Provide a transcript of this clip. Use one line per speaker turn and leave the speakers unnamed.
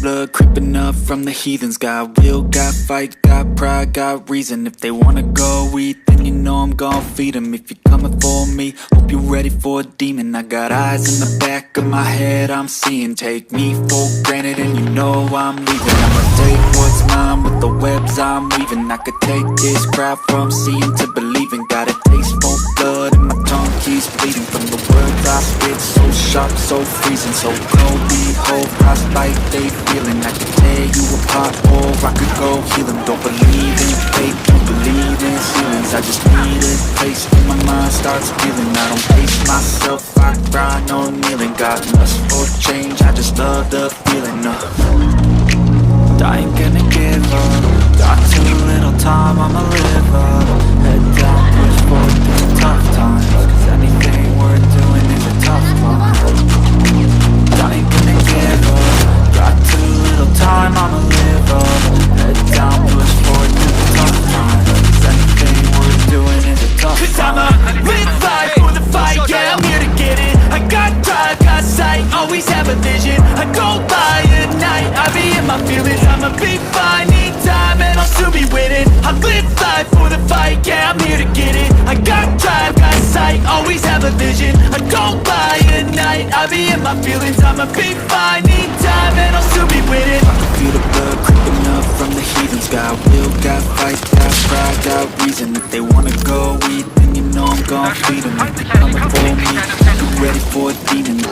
blood creeping up from the heathens. Got will, got fight, got pride, got reason. If they wanna go eat, then you know I'm gon' feed them. If you're coming for me, hope you're ready for a demon. I got eyes in the back of my head, I'm seeing. Take me for granted and you know I'm leaving. I'ma take what's mine with the webs I'm weaving. I could take this crowd from seeing to believing. Got a taste for blood and my tongue keeps bleeding from the words I spit. So sharp, so freezing, so cold. Behold, frostbite they feeling. I could tear you apart or I could go heal them. Don't believe in fate, don't believe in ceilings. I just need a place where my mind starts feeling. I don't pace myself, I grind on kneeling. Got lust for change, I just love the feeling. I ain't gonna give up. Got too little time, I'ma live up. Head down, push forward through the tough times. Cause anything worth doing is a tough climb. I ain't gonna give up. Got too little time, I'ma live up. Head down, push forward through the tough times. Cause anything worth doing is a tough climb. Cause I'ma live life for the fight, yeah, I'm here to get it. I got drive, got sight, always have a vision. I go by at night, I be in my feelings. I'ma be fine, need time and I'll soon be winning. I live life for the fight, yeah, I'm here to get it. I got drive, got sight, always have a vision. I go by at night, I be in my feelings. I'ma be fine, need time and I'll soon be winning. I can feel the blood creeping up from the heathens. Got will, got fight, got pride, got reason. If they wanna go eat, then you know I'm gon' feed them. If they're coming for me, be ready for a demon.